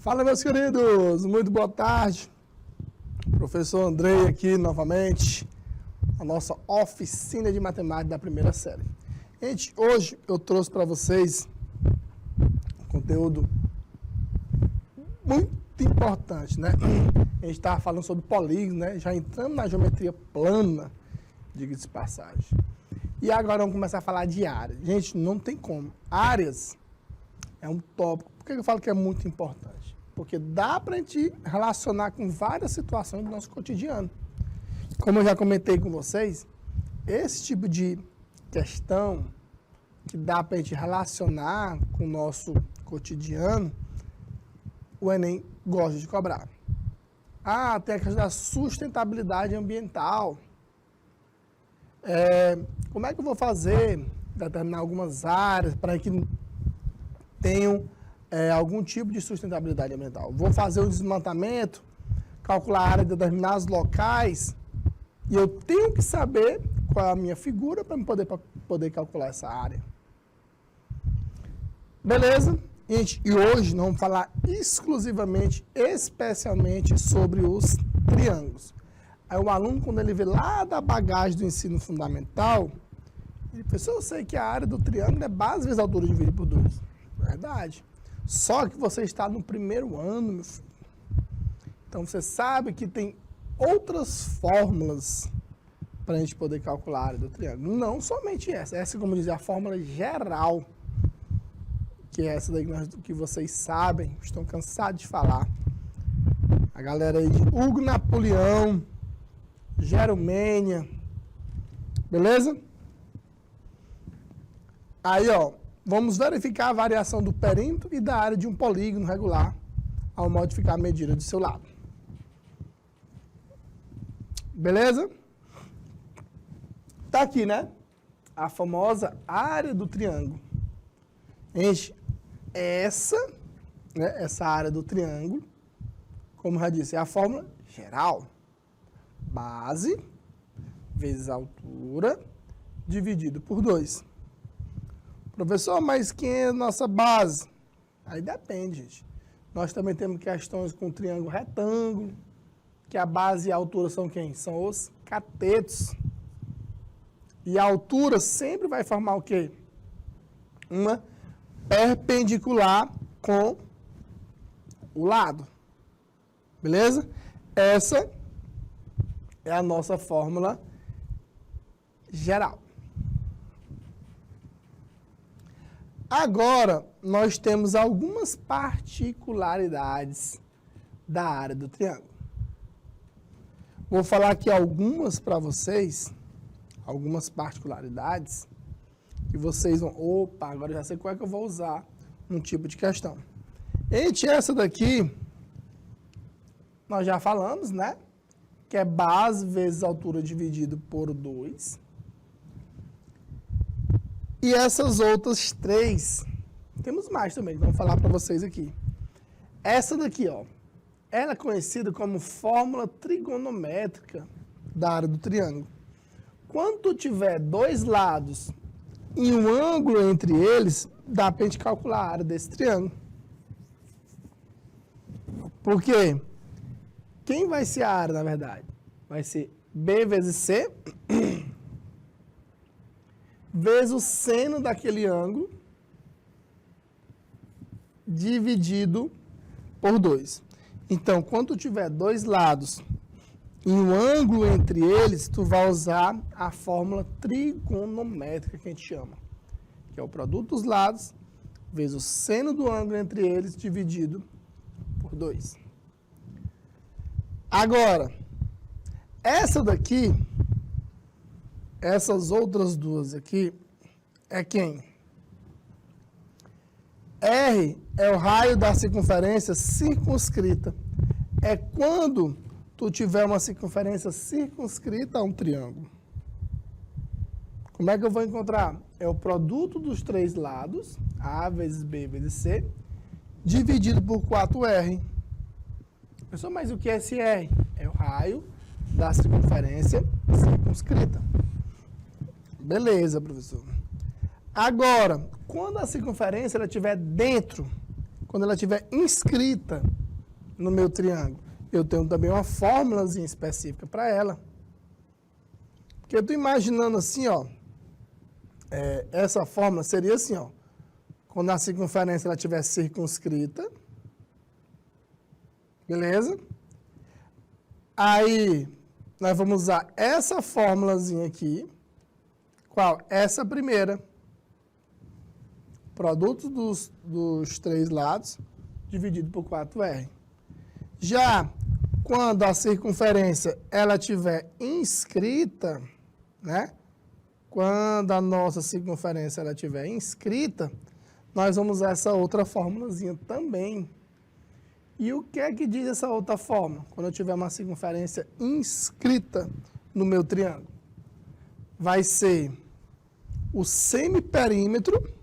Fala, meus queridos, muito boa tarde. Professor Andrei aqui novamente, a nossa oficina de matemática da primeira série. Gente, hoje eu trouxe para vocês um conteúdo muito importante, né? A gente estava falando sobre polígono, né? Já entramos na geometria plana, diga-se de passagem. E agora vamos começar a falar de áreas. Gente, não tem como. Áreas é um tópico. Por que eu falo que é muito importante? Porque dá para a gente relacionar com várias situações do nosso cotidiano. Como eu já comentei com vocês, esse tipo de questão que dá para a gente relacionar com o nosso cotidiano, o Enem gosta de cobrar. Ah, tem a questão da sustentabilidade ambiental. Como é que eu vou fazer determinar algumas áreas para que tenham algum tipo de sustentabilidade ambiental? Vou fazer um desmatamento, calcular a área de determinados locais, e eu tenho que saber qual é a minha figura para poder calcular essa área. Beleza? Gente, e hoje nós vamos falar exclusivamente, especialmente sobre os triângulos. Aí o aluno, quando ele vê lá da bagagem do ensino fundamental, ele pensa, eu sei que a área do triângulo é base vezes altura dividida por 2. Verdade. Só que você está no primeiro ano, meu filho. Então você sabe que tem outras fórmulas para a gente poder calcular a área do triângulo. Não somente essa. Essa, como dizer, a fórmula geral. Que é essa daí que vocês sabem, estão cansados de falar. A galera aí de Hugo Napoleão, Geromênia. Beleza? Aí, ó. Vamos verificar a variação do perímetro e da área de um polígono regular ao modificar a medida do seu lado. Beleza? Tá aqui, né? A famosa área do triângulo. Gente, essa área do triângulo, como eu já disse, é a fórmula geral. Base vezes altura dividido por 2. Professor, mas quem é a nossa base? Aí depende, gente. Nós também temos questões com triângulo retângulo, que a base e a altura são quem? São os catetos. E a altura sempre vai formar o quê? Uma perpendicular com o lado. Beleza? Essa é a nossa fórmula geral. Agora, nós temos algumas particularidades da área do triângulo. Vou falar aqui algumas para vocês, algumas particularidades, que vocês vão... Opa, agora já sei qual é que eu vou usar num tipo de questão. Gente, essa daqui, nós já falamos, né? Que é base vezes altura dividido por 2. E essas outras 3, temos mais também, vamos falar para vocês aqui. Essa daqui, ó, ela é conhecida como fórmula trigonométrica da área do triângulo. Quando tu tiver 2 lados e um ângulo entre eles, dá para a gente calcular a área desse triângulo. Por quê? Quem vai ser a área, na verdade? Vai ser B vezes C... vezes o seno daquele ângulo dividido por 2. Então, quando tu tiver 2 lados e um ângulo entre eles, tu vai usar a fórmula trigonométrica que a gente chama, que é o produto dos lados vezes o seno do ângulo entre eles dividido por 2. Agora, essa daqui, essas outras duas aqui, é quem? R é o raio da circunferência circunscrita. É quando tu tiver uma circunferência circunscrita a um triângulo. Como é que eu vou encontrar? É o produto dos 3 lados, A vezes B vezes C, dividido por 4R. Pessoal, mas o que é esse R? É o raio da circunferência circunscrita. Beleza, professor. Agora, quando a circunferência estiver dentro quando ela estiver inscrita no meu triângulo, eu tenho também uma fórmulazinha específica para ela. Porque eu estou imaginando assim, ó, essa fórmula seria assim, ó, quando a circunferência ela estiver circunscrita, beleza? Aí, nós vamos usar essa fórmulazinha aqui. Qual? Essa primeira. Produto dos três lados, dividido por 4R. Já quando a circunferência ela estiver inscrita, né? Quando a nossa circunferência ela estiver inscrita, nós vamos usar essa outra fórmulazinha também. E o que é que diz essa outra fórmula? Quando eu tiver uma circunferência inscrita no meu triângulo, vai ser o semiperímetro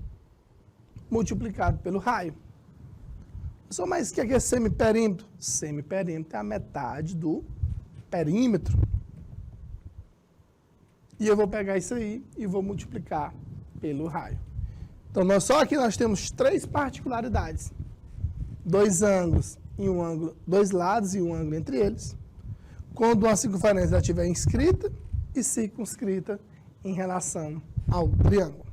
multiplicado pelo raio. Só mais o que é semiperímetro? Semiperímetro é a metade do perímetro. E eu vou pegar isso aí e vou multiplicar pelo raio. Então, só aqui nós temos três particularidades. Dois ângulos e um ângulo, dois lados e um ângulo entre eles. Quando uma circunferência estiver inscrita e circunscrita em relação ao triângulo.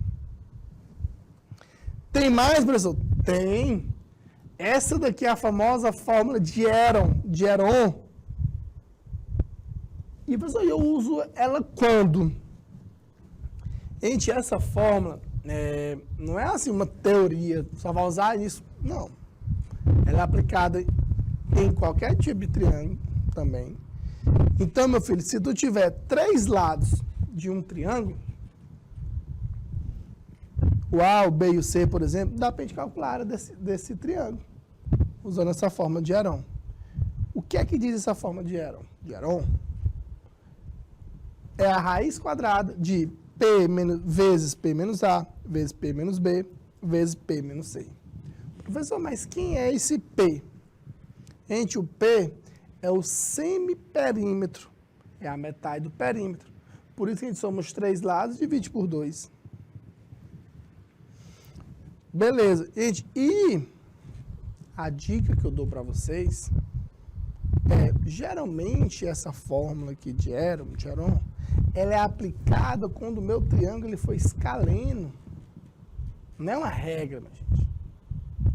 Tem mais, professor? Tem. Essa daqui é a famosa fórmula de Heron. E, professor, eu uso ela quando? Gente, essa fórmula não é assim uma teoria, só vai usar isso. Não. Ela é aplicada em qualquer tipo de triângulo também. Então, meu filho, se tu tiver três lados de um triângulo, o A, o B e o C, por exemplo, dá para a gente calcular a área desse triângulo, usando essa forma de Heron. O que é que diz essa forma de Heron? É a raiz quadrada de P vezes P menos A, vezes P menos B, vezes P menos C. Professor, mas quem é esse P? Gente, o P é o semiperímetro, é a metade do perímetro. Por isso que a gente somos três lados, divide por 2. Beleza, gente, e a dica que eu dou para vocês geralmente essa fórmula aqui de Heron, ela é aplicada quando o meu triângulo ele for escaleno. Não é uma regra, minha gente.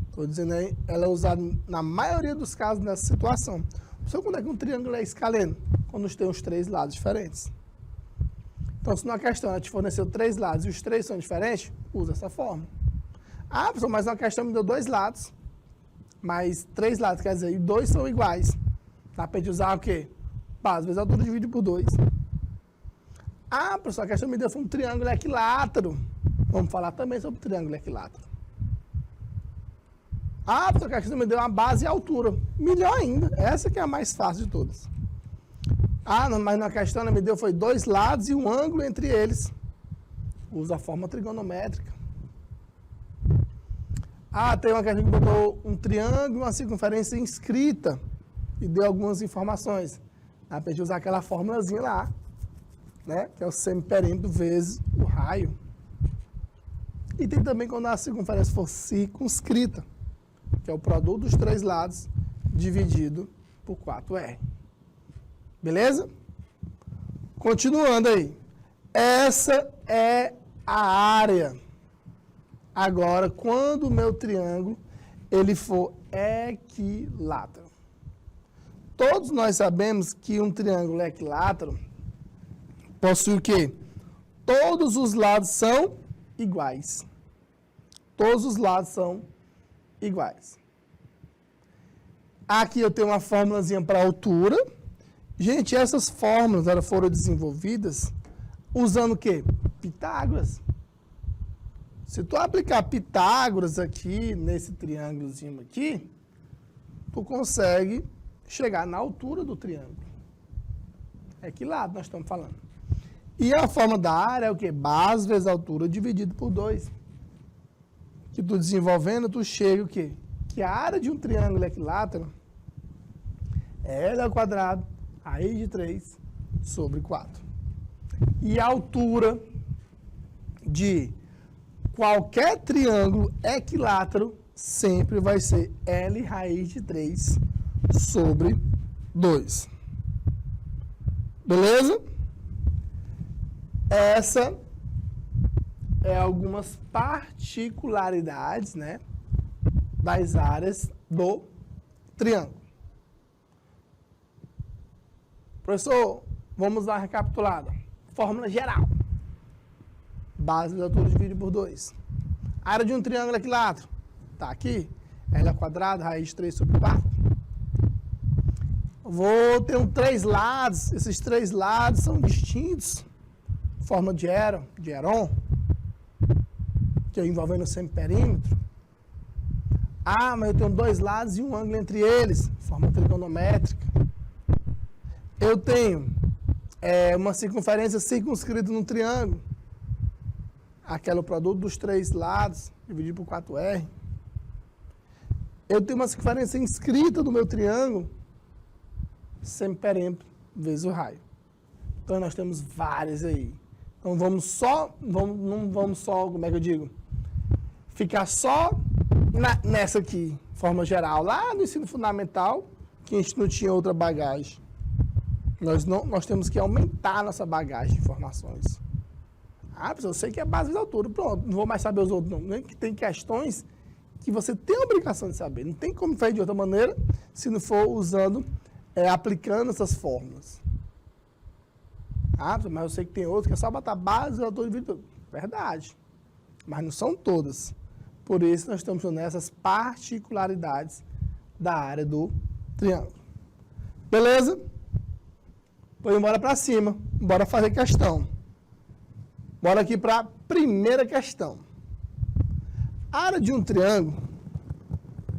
Estou dizendo aí, ela é usada na maioria dos casos nessa situação. Só quando é que um triângulo é escaleno? Quando tem os três lados diferentes. Então, se numa questão ela te forneceu três lados e os três são diferentes, usa essa fórmula. Ah, professor, mas uma questão me deu dois lados, mas três lados, quer dizer, e dois são iguais. Dá para a gente usar o quê? Às vezes a altura divide por 2. Ah, professor, a questão me deu foi um triângulo equilátero. Vamos falar também sobre o triângulo equilátero. Ah, professor, a questão me deu uma base e altura. Melhor ainda, essa que é a mais fácil de todas. Ah, não, mas na questão me deu foi dois lados e um ângulo entre eles. Usa a forma trigonométrica. Ah, tem uma questão que botou um triângulo e uma circunferência inscrita e deu algumas informações. Dá para a gente usar aquela formulazinha lá, né? Que é o semiperímetro vezes o raio. E tem também quando a circunferência for circunscrita, que é o produto dos três lados dividido por 4R. Beleza? Continuando aí. Essa é a área. Agora, quando o meu triângulo ele for equilátero. Todos nós sabemos que um triângulo equilátero possui o quê? Todos os lados são iguais. Todos os lados são iguais. Aqui eu tenho uma fórmulazinha para altura. Gente, essas fórmulas elas foram desenvolvidas usando o quê? Pitágoras. Se tu aplicar Pitágoras aqui, nesse triângulozinho aqui, tu consegue chegar na altura do triângulo. É que lado nós estamos falando. E a forma da área é o quê? Base vezes altura dividido por 2. Que tu desenvolvendo, tu chega o quê? Que a área de um triângulo equilátero é L ao quadrado, raiz de 3 sobre 4. E a altura de qualquer triângulo equilátero sempre vai ser L raiz de 3 sobre 2. Beleza? Essa é algumas particularidades, né, das áreas do triângulo. Professor, vamos dar uma recapitulada. Fórmula geral. Base vezes altura dividido por 2. A área de um triângulo é que lado? Está aqui. L ao quadrado, raiz de 3 sobre 4. Vou ter 3 lados. Esses 3 lados são distintos. Forma de Heron, que é envolvendo o semiperímetro. Ah, mas eu tenho 2 lados e um ângulo entre eles. Forma trigonométrica. Eu tenho uma circunferência circunscrita num triângulo. Aquele é o produto dos 3 lados, dividido por 4R. Eu tenho uma circunferência inscrita no meu triângulo, semiperímetro vezes o raio. Então, nós temos várias aí. Então, não vamos só, como é que eu digo? Ficar só nessa aqui, forma geral. Lá no ensino fundamental, que a gente não tinha outra bagagem. Nós temos que aumentar a nossa bagagem de informações. Ah, professor, eu sei que é base de altura. Pronto, não vou mais saber os outros, não. Tem questões que você tem a obrigação de saber. Não tem como fazer de outra maneira se não for usando, aplicando essas fórmulas. Ah, mas eu sei que tem outros que é só botar base de altura de altura. Verdade. Mas não são todas. Por isso, nós estamos nessas particularidades da área do triângulo. Beleza? Pois bora para cima. Bora fazer questão. Bora aqui para a primeira questão. A área de um triângulo,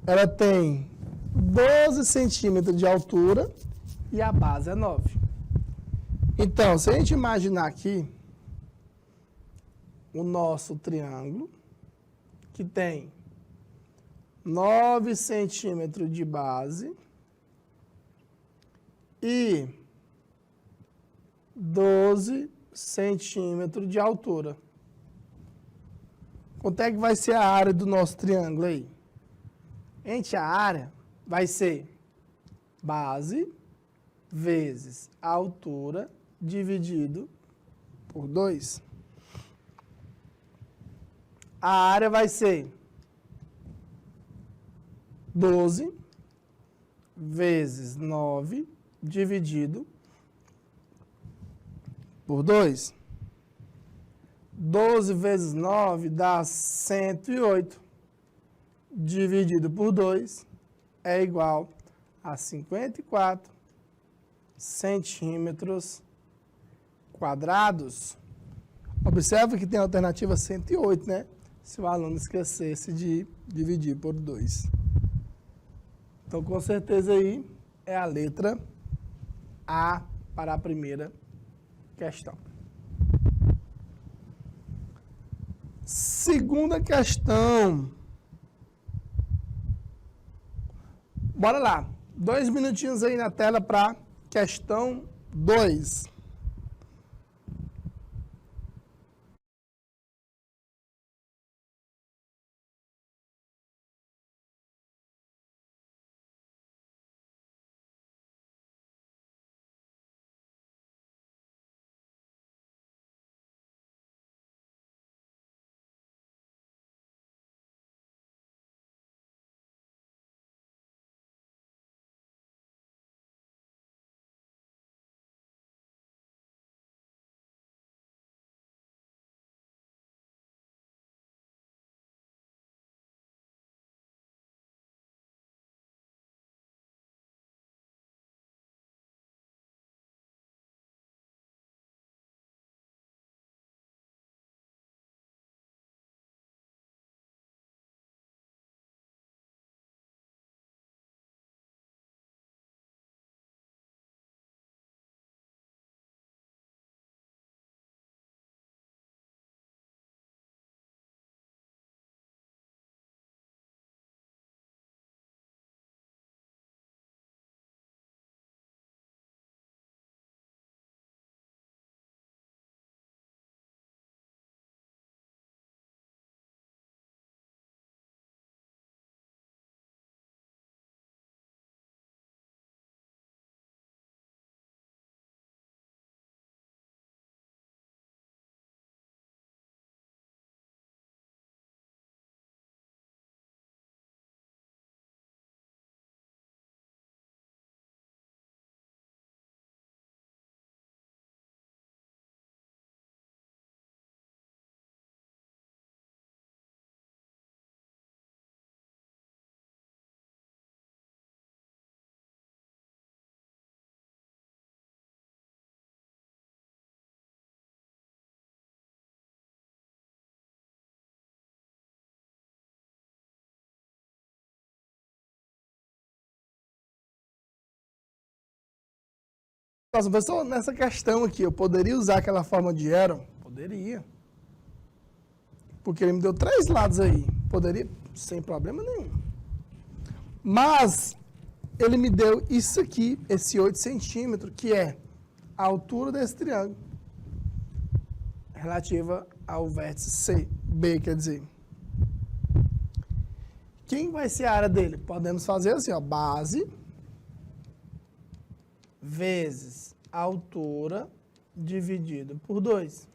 ela tem 12 centímetros de altura e a base é 9. Então, se a gente imaginar aqui o nosso triângulo, que tem 9 centímetros de base e 12 centímetros de altura. Quanto é que vai ser a área do nosso triângulo aí? Gente, a área vai ser base vezes a altura dividido por 2. A área vai ser 12 vezes 9 dividido por 2. 12 vezes 9 dá 108. Dividido por 2 é igual a 54 centímetros quadrados. Observa que tem a alternativa 108, né? Se o aluno esquecesse de dividir por 2. Então, com certeza aí é a letra A para a primeira questão. Segunda questão. Bora lá. 2 minutinhos aí na tela para questão 2. falasse, professor, nessa questão aqui, eu poderia usar aquela forma de Heron? Poderia. Porque ele me deu 3 lados aí. Poderia, sem problema nenhum. Mas ele me deu isso aqui, esse 8 centímetros, que é a altura desse triângulo, relativa ao vértice C, B, quer dizer. Quem vai ser a área dele? Podemos fazer assim, ó, base vezes a altura dividido por 2.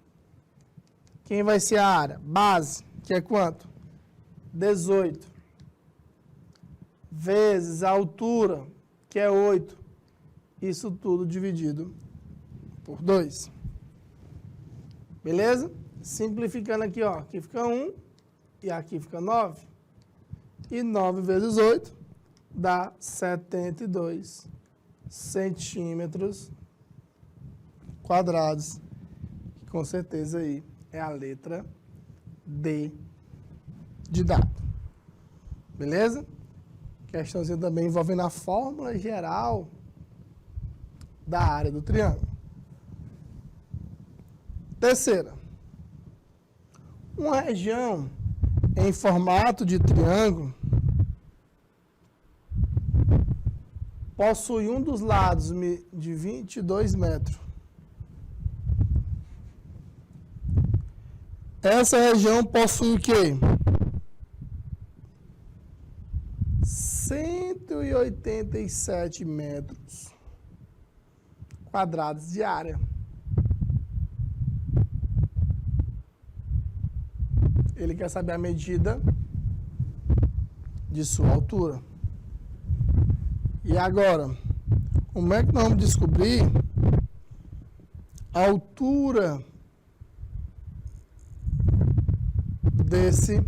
Quem vai ser a área? Base, que é quanto? 18. Vezes a altura, que é 8. Isso tudo dividido por 2. Beleza? Simplificando aqui, ó. Aqui fica 1 e aqui fica 9. E 9 vezes 8 dá 72 centímetros quadrados. Com certeza aí é a letra D de dado. Beleza? Questãozinha também envolvendo a fórmula geral da área do triângulo. Terceira. Uma região em formato de triângulo possui um dos lados de 22 metros. Essa região possui o quê? 187 metros quadrados de área. Ele quer saber a medida de sua altura. E agora, como é que nós vamos descobrir a altura desse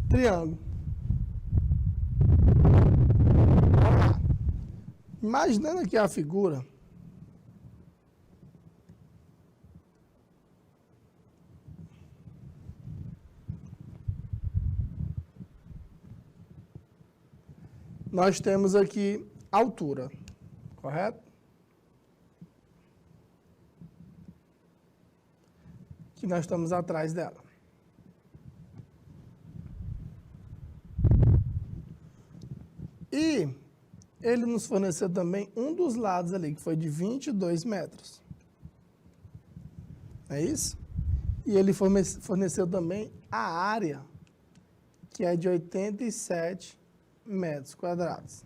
triângulo? Vamos lá. Imaginando aqui a figura, nós temos aqui a altura, correto? Que nós estamos atrás dela. E ele nos forneceu também um dos lados ali, que foi de 22 metros. É isso? E ele forneceu também a área, que é de 87 metros quadrados.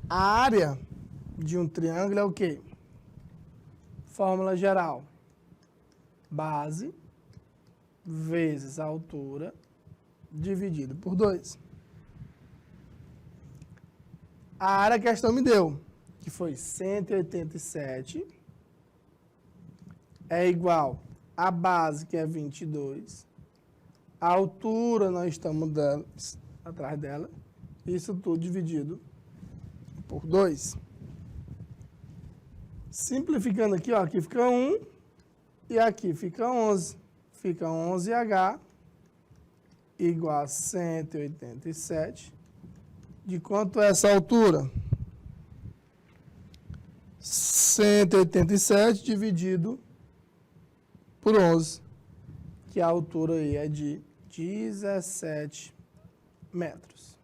A área de um triângulo é o quê? Fórmula geral. Base vezes a altura dividido por 2. A área que a questão me deu, que foi 187, é igual à base, que é 22. A altura, nós estamos atrás dela. Isso tudo dividido por 2. Simplificando aqui, ó, aqui fica 1 e aqui fica 11. Fica 11H igual a 187. De quanto é essa altura? 187 dividido por 11. Que a altura aí é de 17 metros.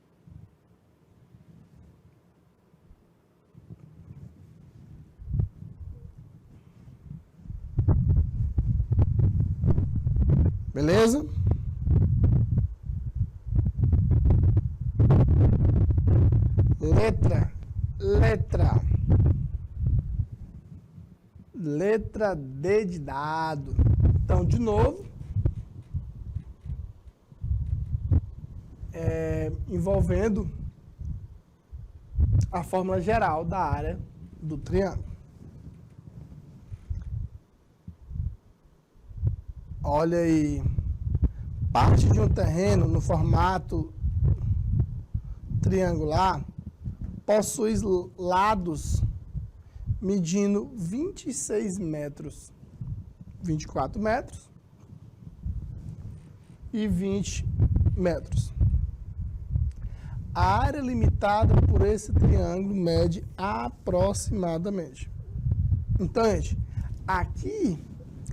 Beleza? Letra D de dado. Então, de novo, envolvendo a fórmula geral da área do triângulo. Olha aí, parte de um terreno no formato triangular possui lados medindo 26 metros, 24 metros e 20 metros. A área limitada por esse triângulo mede aproximadamente. Então, gente, aqui,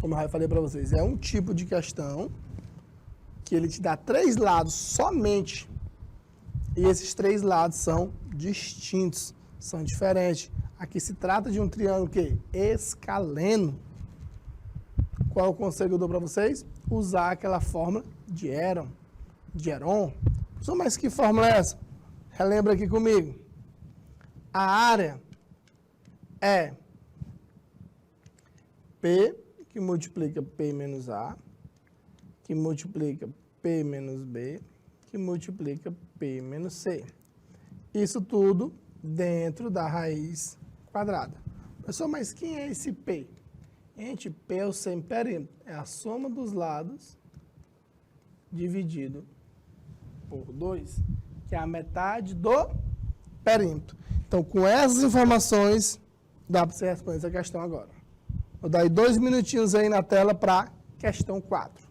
como eu já falei para vocês, é um tipo de questão que ele te dá 3 lados somente. E esses 3 lados são distintos, são diferentes. Aqui se trata de um triângulo que escaleno. Qual é o conselho que eu dou para vocês? Usar aquela fórmula de Heron. Professor, mas que fórmula é essa? Relembra aqui comigo. A área é P, que multiplica P menos A, que multiplica P menos B, que multiplica P menos C. Isso tudo dentro da raiz quadrada. Professor, mas quem é esse P? Gente, P é o semiperímetro. É a soma dos lados dividido por 2, que é a metade do perímetro. Então, com essas informações, dá para você responder essa questão agora. Vou dar aí 2 minutinhos aí na tela para questão 4.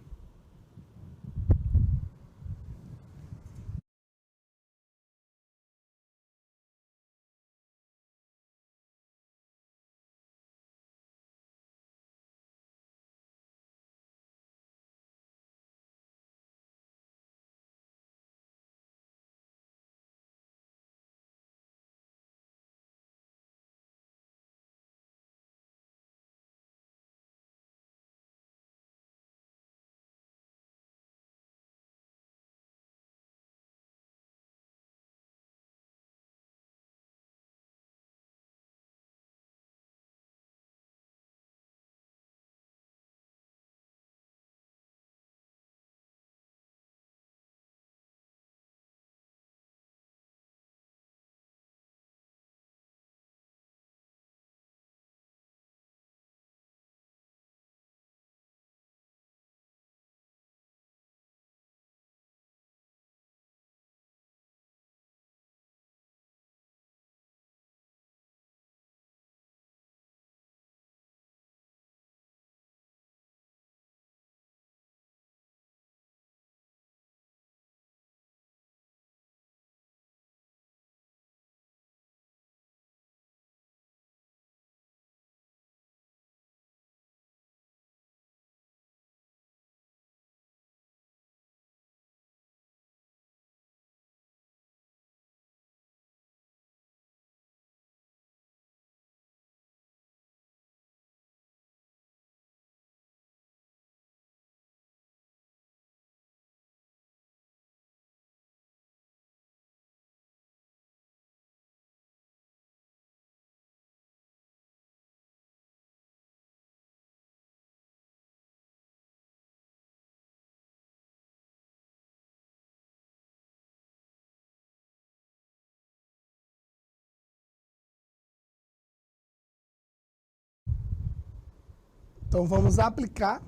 Então, vamos aplicar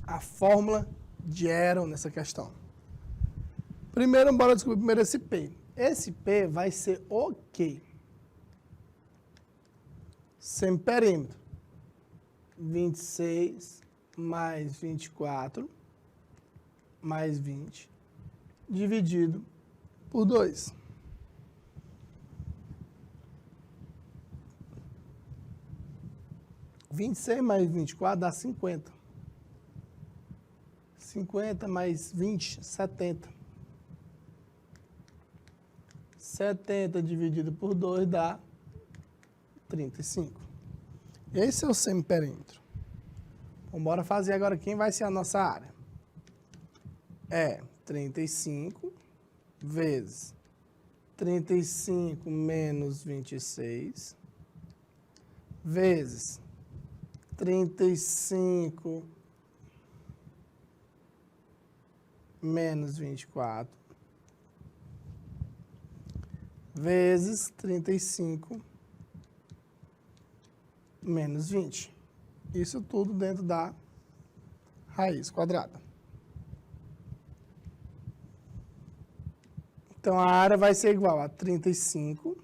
a fórmula de Heron nessa questão. Primeiro, bora descobrir primeiro esse P. Esse P vai ser o quê? Semiperímetro. 26 mais 24 mais 20 dividido por 2. Vinte e seis mais 24 dá 50. 50 mais 20, 70. 70 dividido por 2 dá 35. Esse é o semiperímetro. Então, bora fazer agora quem vai ser a nossa área. É 35 vezes 35 menos 26 vezes 35 menos 24 vezes 35 menos 20. Isso tudo dentro da raiz quadrada. Então, a área vai ser igual a 35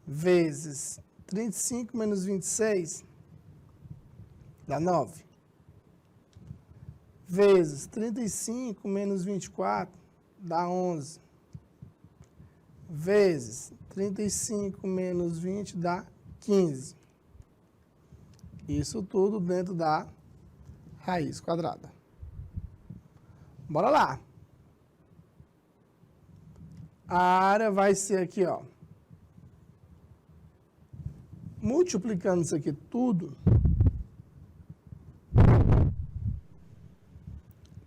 vezes 35 menos 26 dá 9. Vezes 35 menos 24 dá 11. vezes 35 menos 20 dá 15. Isso tudo dentro da raiz quadrada. Bora lá. A área vai ser aqui, ó. Multiplicando isso aqui tudo,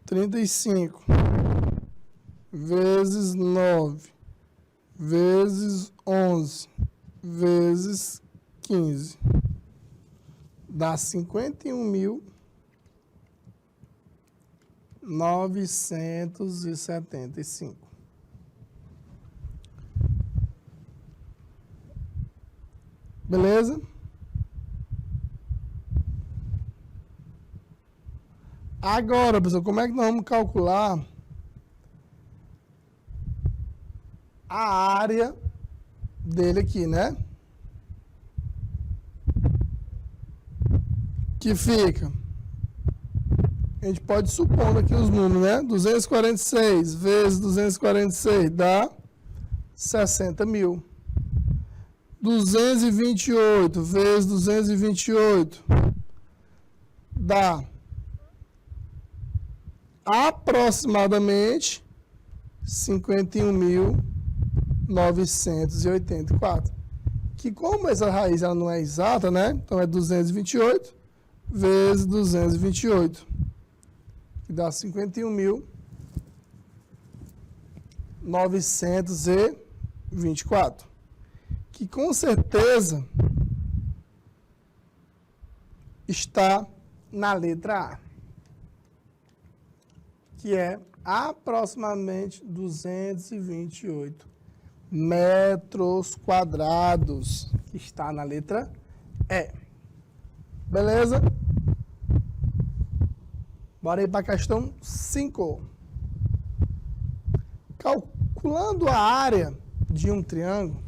35 vezes 9 vezes 11 vezes 15 dá 51.975. Beleza? Agora, pessoal, como é que nós vamos calcular a área dele aqui, né? Que fica, a gente pode supor aqui os números, né? 246 vezes 246 dá 60 mil. 228 vezes 228 dá aproximadamente 51.984. Que como essa raiz ela não é exata, né? Então é 228 vezes 228, que dá 51.924. Que com certeza está na letra A, que é aproximadamente 228 metros quadrados, que está na letra E. Beleza? Bora ir para a questão 5. Calculando a área de um triângulo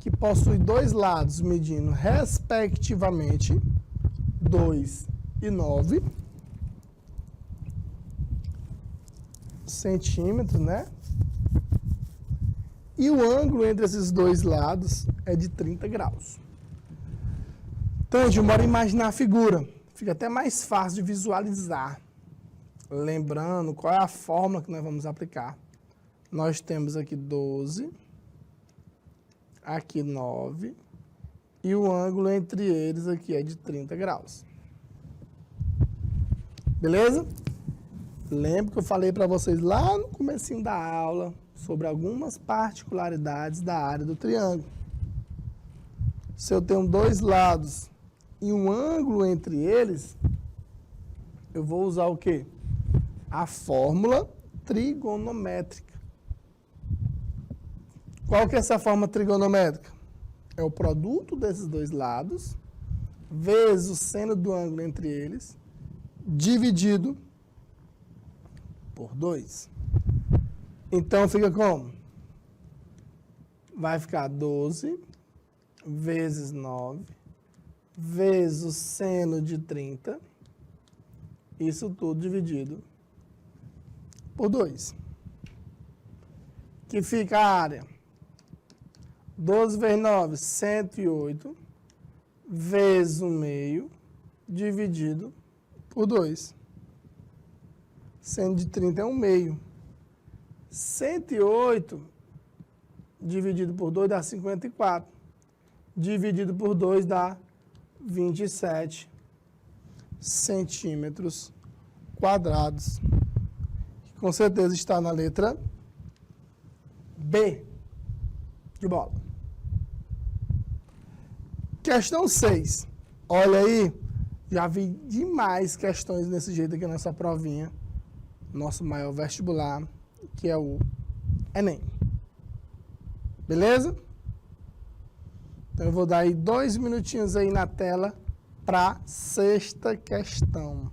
que possui dois lados medindo respectivamente 2 e 9 centímetros, né? E o ângulo entre esses dois lados é de 30 graus. Então, gente, bora imaginar a figura. Fica até mais fácil de visualizar. Lembrando qual é a fórmula que nós vamos aplicar. Nós temos aqui 12, aqui 9, e o ângulo entre eles aqui é de 30 graus. Beleza? Lembra que eu falei para vocês lá no comecinho da aula sobre algumas particularidades da área do triângulo. Se eu tenho dois lados e um ângulo entre eles, eu vou usar o quê? A fórmula trigonométrica. Qual que é essa fórmula trigonométrica? É o produto desses dois lados, vezes o seno do ângulo entre eles, dividido por 2. Então, fica como? Vai ficar 12 vezes 9 vezes o seno de 30. Isso tudo dividido por 2. Que fica a área. 12 vezes 9, 108, vezes 1/2, dividido por 2. Seno de 30 é 1/2. 108 dividido por 2 dá 54. Dividido por 2 dá 27 centímetros quadrados. Que com certeza está na letra B de bola. Questão 6. Olha aí, já vi demais questões desse jeito aqui nessa provinha. Nosso maior vestibular, que é o Enem. Beleza? Então eu vou dar aí 2 minutinhos aí na tela para sexta questão.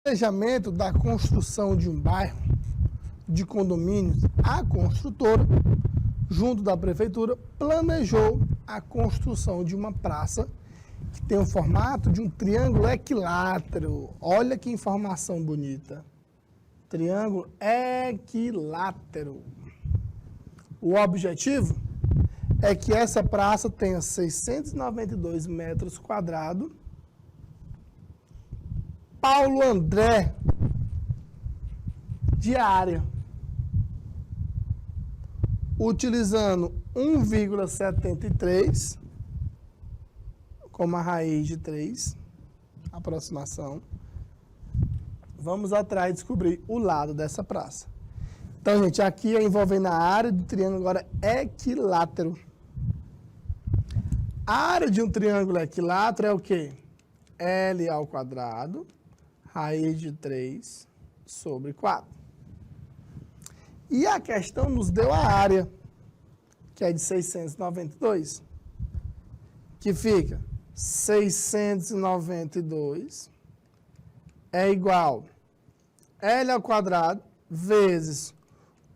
planejamento da construção de um bairro, de condomínios, a construtora, junto da prefeitura, planejou a construção de uma praça que tem o formato de um triângulo equilátero. Olha que informação bonita. Triângulo equilátero. O objetivo é que essa praça tenha 692 metros quadrados. Paulo André de área, utilizando 1,73 como a raiz de 3, aproximação. Vamos atrás e descobrir o lado dessa praça. Então, gente, aqui é envolvendo a área do triângulo agora equilátero. A área de um triângulo equilátero é o quê? L ao quadrado, raiz de 3 sobre 4. E a questão nos deu a área, que é de 692, que fica 692 é igual L ao quadrado vezes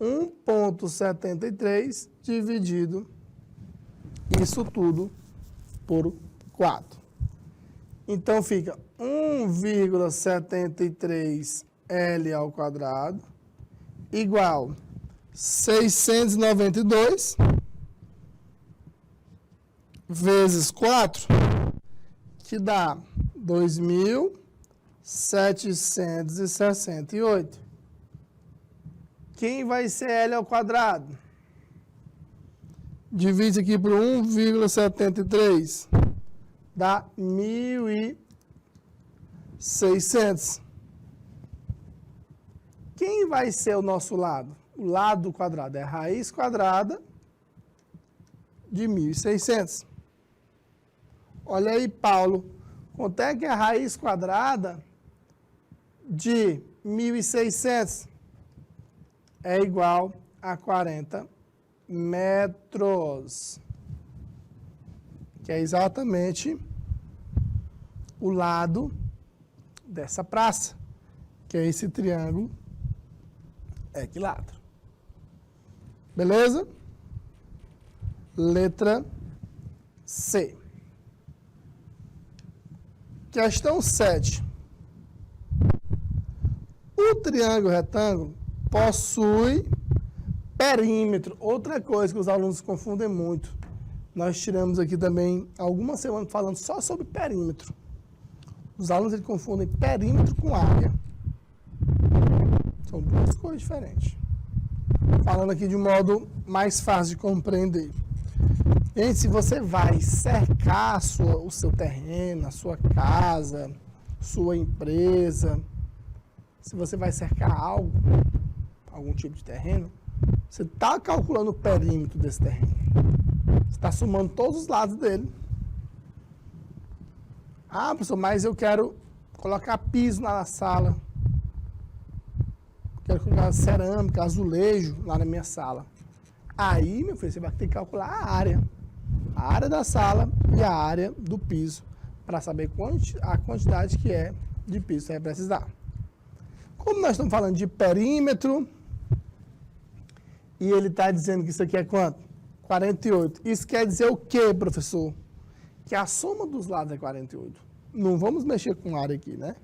1,73 dividido isso tudo por 4. Então, fica 1,73 L ao quadrado igual 692 vezes 4, que dá 2.768. Quem vai ser L ao quadrado? Divide aqui por 1,73. Dá 1.600. Quem vai ser o nosso lado? O lado do quadrado é raiz quadrada de 1.600. Olha aí, Paulo. Quanto é que é a raiz quadrada de 1.600? É igual a 40 metros. Que é exatamente o lado dessa praça, que é esse triângulo equilátero. Beleza? Letra C. Questão 7. O triângulo retângulo possui perímetro. Outra coisa que os alunos confundem muito. Nós tiramos aqui também algumas semanas falando só sobre perímetro. Os alunos eles confundem perímetro com área. São duas coisas diferentes. Falando aqui de um modo mais fácil de compreender. Gente, se você vai cercar o seu terreno, a sua casa, sua empresa, se você vai cercar algo, algum tipo de terreno, você está calculando o perímetro desse terreno. Você está somando todos os lados dele. Ah, professor, mas eu quero colocar piso na sala. Quero colocar cerâmica, azulejo lá na minha sala. Aí, meu filho, você vai ter que calcular a área da sala e a área do piso, para saber a quantidade que é de piso que você vai precisar. Como nós estamos falando de perímetro, e ele está dizendo que isso aqui é quanto? 48. Isso quer dizer o quê, professor? Que a soma dos lados é 48. Não vamos mexer com área aqui, né?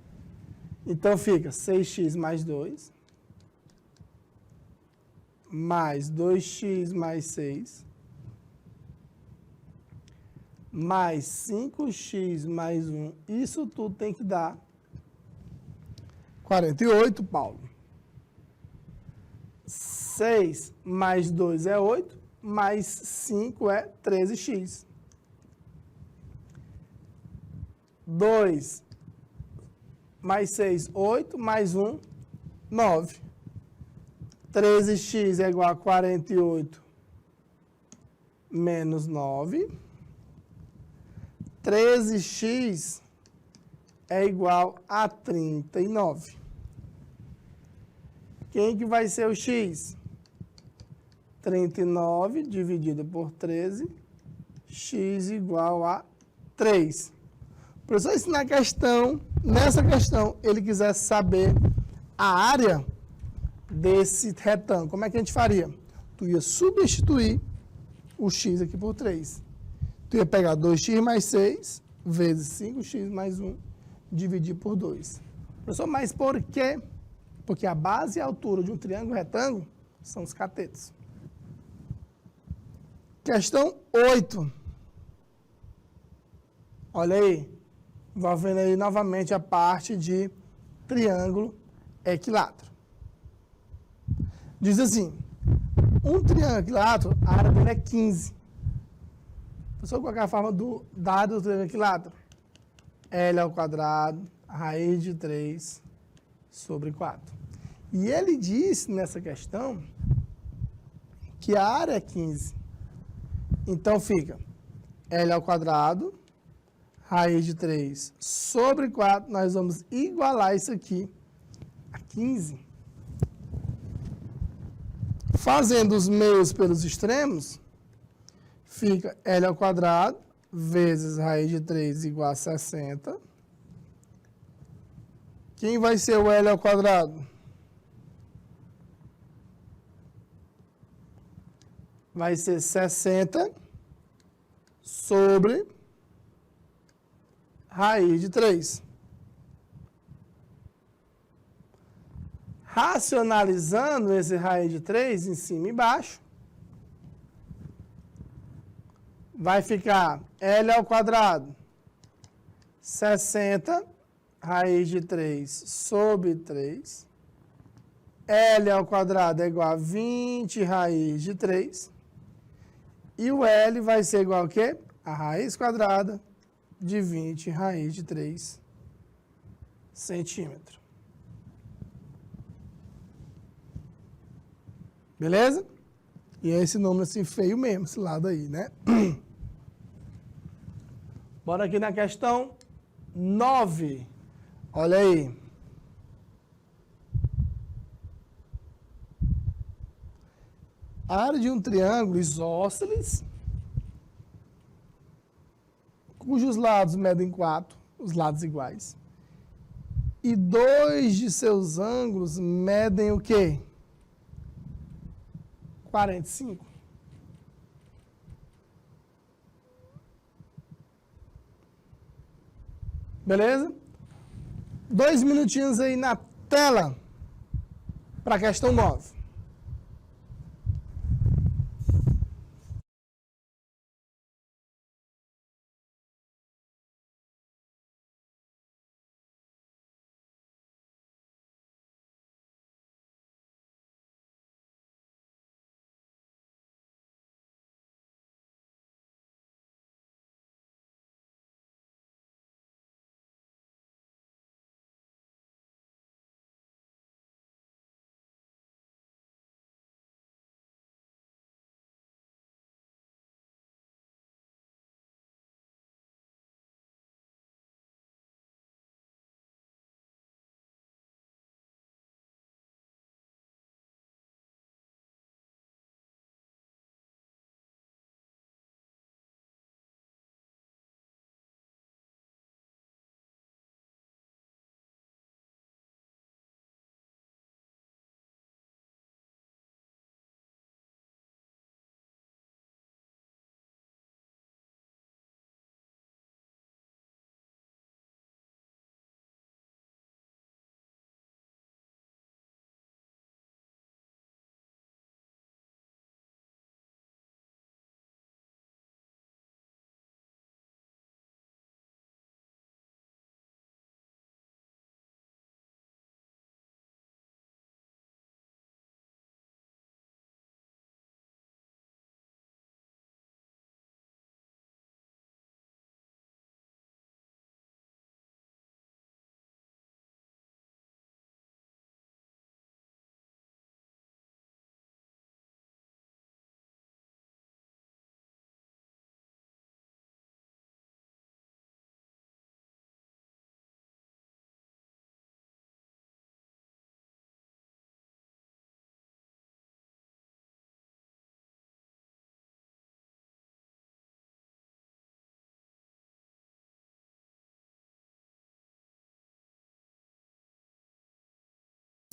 Então, fica 6x mais 2, mais 2x mais 6, mais 5x mais 1. Isso tudo tem que dar 48, Paulo. 6 mais 2 é 8, mais 5 é 13x. 2 mais 6, 8, mais 1, 9. 13x é igual a 48 menos 9. 13x é igual a 39. Quem que vai ser o x? 39 dividido por 13, x igual a 3. Professor, isso na questão nessa questão, ele quisesse saber a área desse retângulo, como é que a gente faria? Tu ia substituir o x aqui por 3. Tu ia pegar 2x mais 6 vezes 5x mais 1, dividir por 2. Professor, mas por quê? Porque a base e a altura de um triângulo retângulo são os catetos. Questão 8. Olha aí. Envolvendo aí novamente a parte de triângulo equilátero. Diz assim, um triângulo equilátero, a área dele é 15. Professor, qual é a forma da área do triângulo equilátero? L ao quadrado, raiz de 3 sobre 4. E ele disse nessa questão que a área é 15. Então fica L ao quadrado, raiz de 3 sobre 4. Nós vamos igualar isso aqui a 15. Fazendo os meios pelos extremos, fica L ao quadrado vezes raiz de 3 igual a 60. Quem vai ser o L ao quadrado? Vai ser 60 sobre raiz de 3. Racionalizando esse raiz de 3 em cima e embaixo, vai ficar L ao quadrado, 60 raiz de 3 sobre 3. L ao quadrado é igual a 20 raiz de 3. E o L vai ser igual a quê? A raiz quadrada de 20 raiz de 3 centímetros. Beleza? E é esse número assim feio mesmo, esse lado aí, né? Bora aqui na questão 9. Olha aí. A área de um triângulo isósceles, cujos lados medem 4, os lados iguais, e 2 de seus ângulos medem o quê? 45. Beleza? 2 minutinhos aí na tela para a questão 9.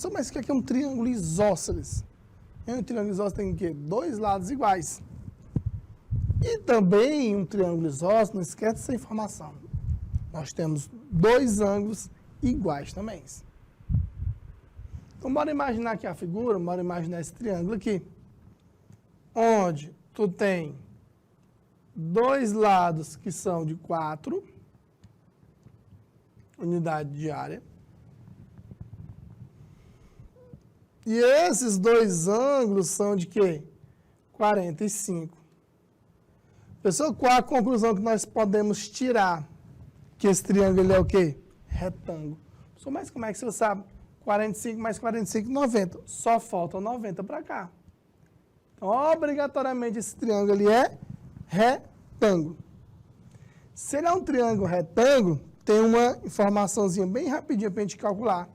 Mas o que é um triângulo isósceles? Um triângulo isósceles tem o quê? 2 lados iguais. E também um triângulo isósceles, não esquece dessa informação. Nós temos 2 ângulos iguais também. Então, bora imaginar aqui a figura, bora imaginar esse triângulo aqui. Onde tu tem 2 lados que são de 4 unidades de área. E esses 2 ângulos são de quê? 45. Pessoal, qual a conclusão que nós podemos tirar? Que esse triângulo ele é o quê? Retângulo. Pessoal, mas como é que você sabe? 45 mais 45, 90. Só falta 90 para cá. Então, obrigatoriamente, esse triângulo ele é retângulo. Se ele é um triângulo retângulo, tem uma informaçãozinha bem rapidinha para a gente calcular.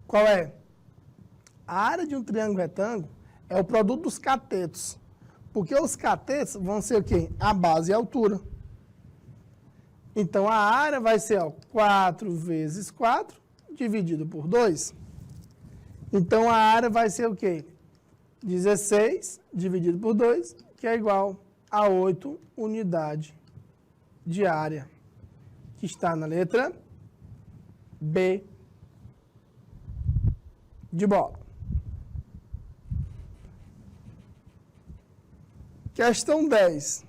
Qual é? A área de um triângulo retângulo é o produto dos catetos. Porque os catetos vão ser o quê? A base e a altura. Então, a área vai ser 4 vezes 4 dividido por 2. Então, a área vai ser o quê? 16 dividido por 2, que é igual a 8 unidades de área, que está na letra B de bola. Questão 10.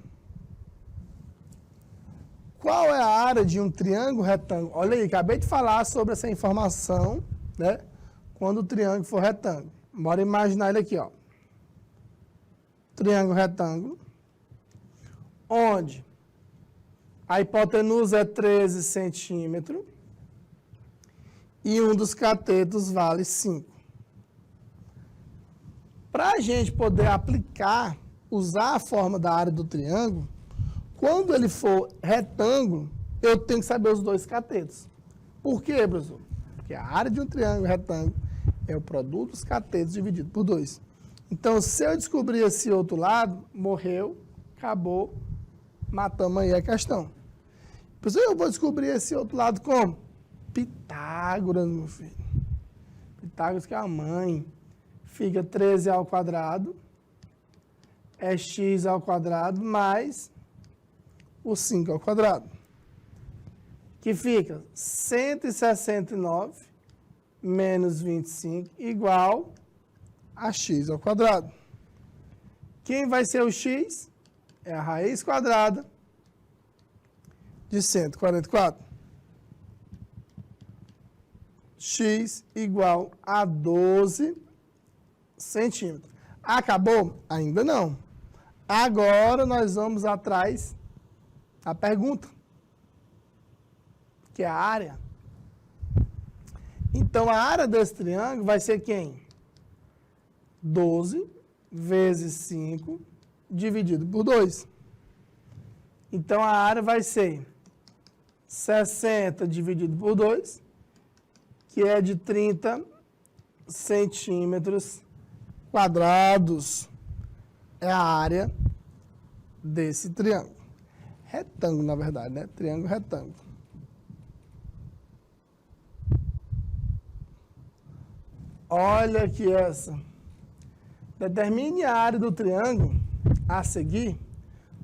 Qual é a área de um triângulo retângulo? Olha aí, acabei de falar sobre essa informação, né? Quando o triângulo for retângulo. Bora imaginar ele aqui, ó. Triângulo retângulo, onde a hipotenusa é 13 centímetros e um dos catetos vale 5. Para a gente poder aplicar, usar a forma da área do triângulo, quando ele for retângulo, eu tenho que saber os 2 catetos. Por quê, professor? Porque a área de um triângulo retângulo é o produto dos catetos dividido por 2. Então, se eu descobrir esse outro lado, morreu, acabou, matamos aí a questão. Professor, eu vou descobrir esse outro lado como? Pitágoras, meu filho. Pitágoras, que é a mãe. Fica 13 ao quadrado, é x ao quadrado, mais o 5 ao quadrado, que fica 169 menos 25 igual a x ao quadrado. Quem vai ser o x? É a raiz quadrada de 144. X igual a 12 centímetros. Acabou? Ainda não. Agora nós vamos atrás da pergunta, que é a área. Então, a área desse triângulo vai ser quem? 12 vezes 5 dividido por 2. Então, a área vai ser 60 dividido por 2, que é de 30 centímetros quadrados. É a área desse triângulo. Retângulo, na verdade, né? Triângulo retângulo. Olha aqui essa. Determine a área do triângulo a seguir,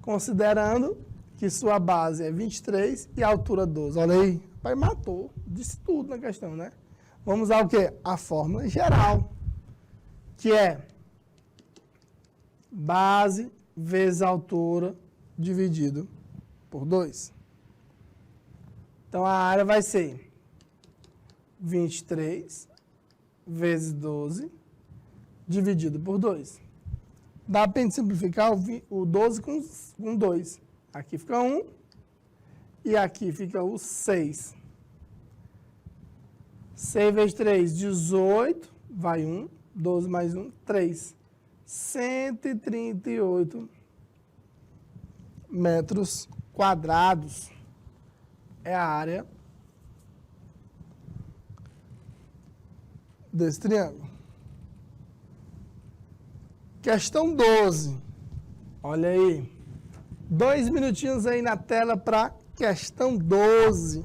considerando que sua base é 23 e a altura 12. Olha aí, o pai matou, disse tudo na questão, né? Vamos usar o quê? A fórmula geral, que é base vezes altura dividido por 2. Então, a área vai ser 23 vezes 12 dividido por 2. Dá para a gente simplificar o 12 com 2. Aqui fica 1 e aqui fica o 6. 6 vezes 3, 18, vai 1. 12 mais 1, 3. 138 metros quadrados é a área desse triângulo. Questão 12. Olha aí. 2 minutinhos aí na tela para questão 12.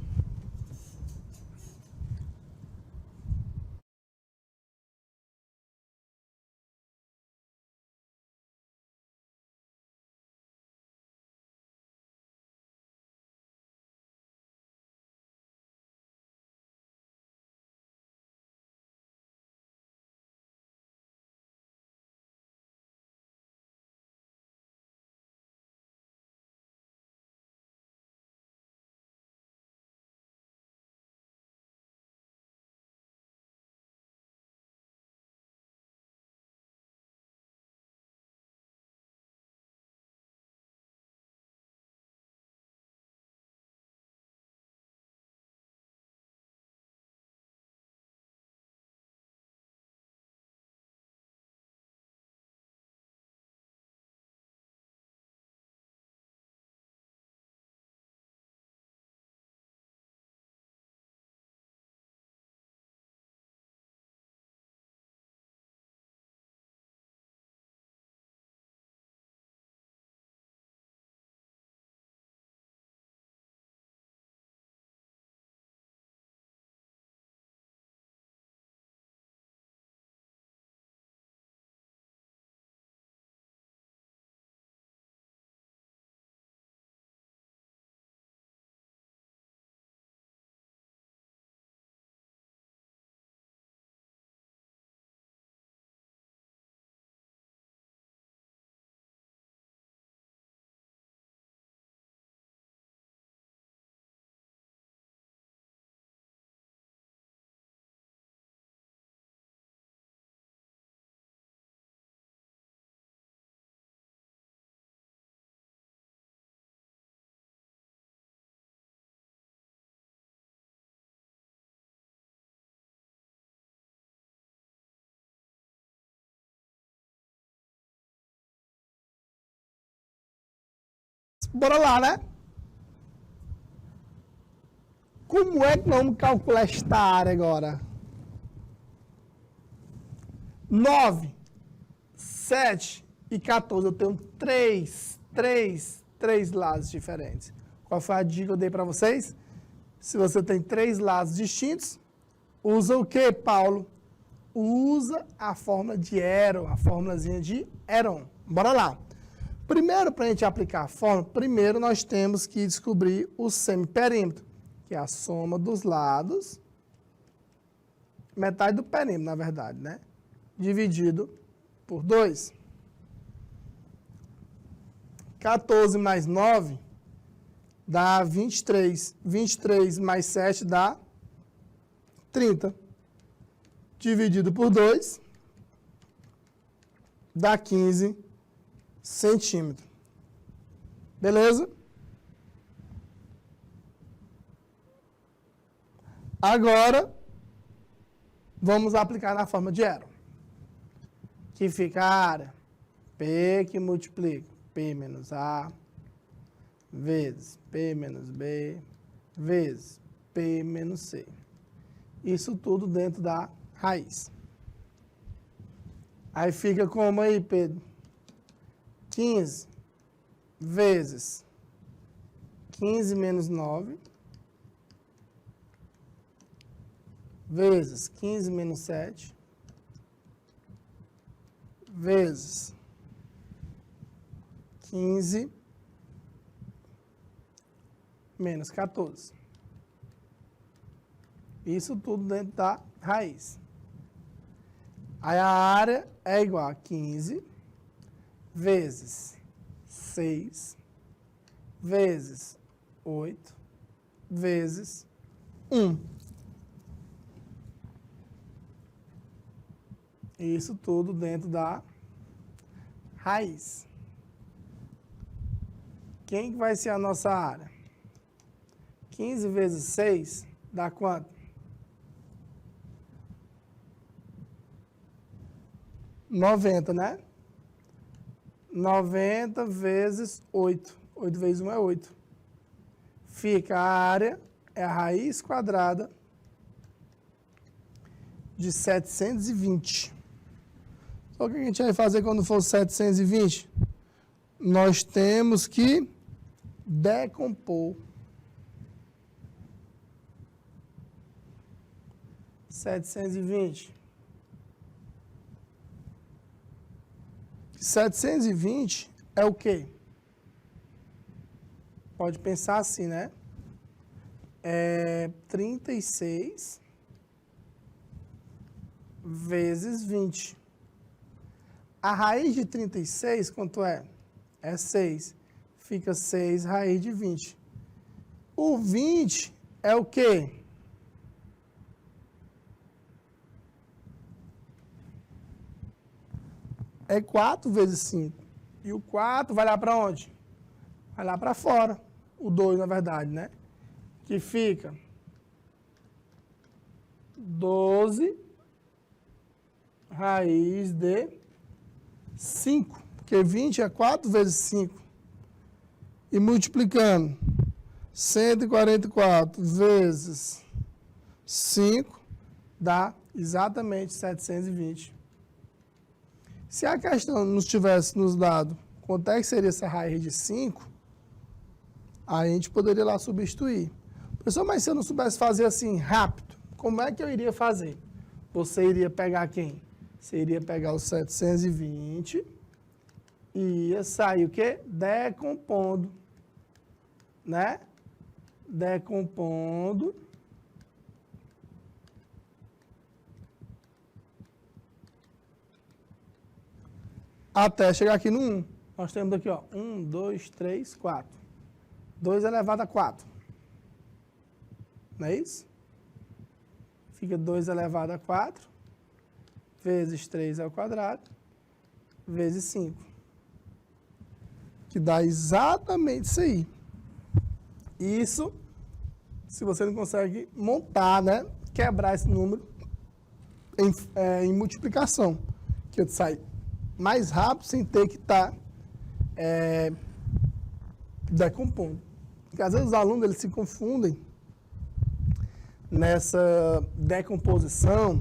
Bora lá, né? Como é que nós vamos calcular esta área agora? 9, 7 e 14. Eu tenho três lados diferentes. Qual foi a dica que eu dei para vocês? Se você tem 3 lados distintos, usa o que, Paulo? Usa a fórmula de Heron, a fórmulazinha de Heron. Bora lá. Primeiro, para a gente aplicar a fórmula, primeiro nós temos que descobrir o semiperímetro, que é a soma dos lados, metade do perímetro, na verdade, né? Dividido por 2. 14 mais 9 dá 23. 23 mais 7 dá 30. Dividido por 2 dá 15 centímetros. Beleza? Agora, vamos aplicar na forma de Heron. Que fica a área P que multiplica P menos A vezes P menos B vezes P menos C. Isso tudo dentro da raiz. Aí fica como aí, Pedro? 15 vezes 15 menos 9 vezes 15 menos 7 vezes 15 menos 14. Isso tudo dentro da raiz. Aí a área é igual a 15 vezes 6 vezes 8 vezes 1. Isso tudo dentro da raiz. Quem que vai ser a nossa área? 15 vezes 6 dá quanto? 90, né? 90 vezes 8. 8 vezes 1 é 8. Fica a área, é a raiz quadrada de 720. Então, o que a gente vai fazer quando for 720? Nós temos que decompor 720. 720 é o quê? Pode pensar assim, né? É 36 vezes 20. A raiz de 36, quanto é? É 6. Fica 6 raiz de 20. O 20 é o quê? É 4 vezes 5. E o 4 vai lá para onde? Vai lá para fora. O 2, na verdade, né? Que fica 12 raiz de 5. Porque 20 é 4 vezes 5. E multiplicando 144 vezes 5 dá exatamente 720. Se a questão nos tivesse nos dado quanto é que seria essa raiz de 5, aí a gente poderia lá substituir. Professor, mas se eu não soubesse fazer assim rápido, como é que eu iria fazer? Você iria pegar quem? Você iria pegar os 720 e ia sair o quê? Decompondo, né? Decompondo. Até chegar aqui no 1. Nós temos aqui, ó, 1, 2, 3, 4. 2 elevado a 4. Não é isso? Fica 2 elevado a 4, vezes 3 ao quadrado, vezes 5. Que dá exatamente isso aí. Isso, se você não consegue montar, né? Quebrar esse número em multiplicação. Que sai mais rápido sem ter que estar decompondo. Porque às vezes os alunos eles se confundem nessa decomposição,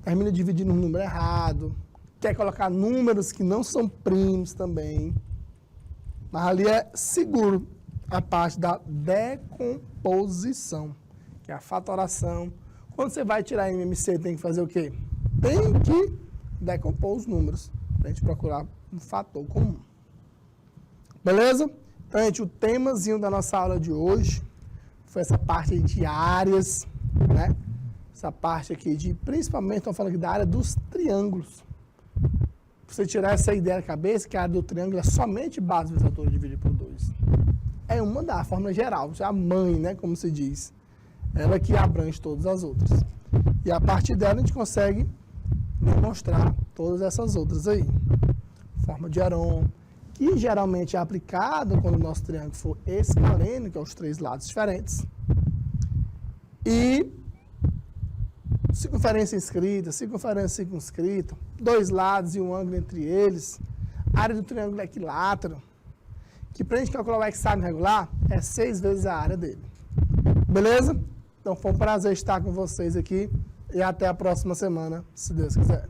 termina dividindo um número errado, quer colocar números que não são primos também, mas ali é seguro a parte da decomposição, que é a fatoração. Quando você vai tirar MMC, tem que fazer o quê? Tem que decompor os números, para a gente procurar um fator comum. Beleza? Então, gente, o temazinho da nossa aula de hoje foi essa parte aí de áreas, né? Essa parte aqui de, principalmente, estamos falando aqui da área dos triângulos. Para você tirar essa ideia da cabeça, que a área do triângulo é somente base vezes altura dividido por 2. É uma da forma geral, é a mãe, né, como se diz. Ela que abrange todas as outras. E a partir dela a gente consegue demonstrar todas essas outras aí. Forma de Heron, que geralmente é aplicado quando o nosso triângulo for escaleno, que é os 3 lados diferentes. E circunferência inscrita, circunferência circunscrita, 2 lados e um ângulo entre eles. A área do triângulo equilátero, que para a gente calcular o hexágono regular, é 6 vezes a área dele. Beleza? Então foi um prazer estar com vocês aqui e até a próxima semana, se Deus quiser.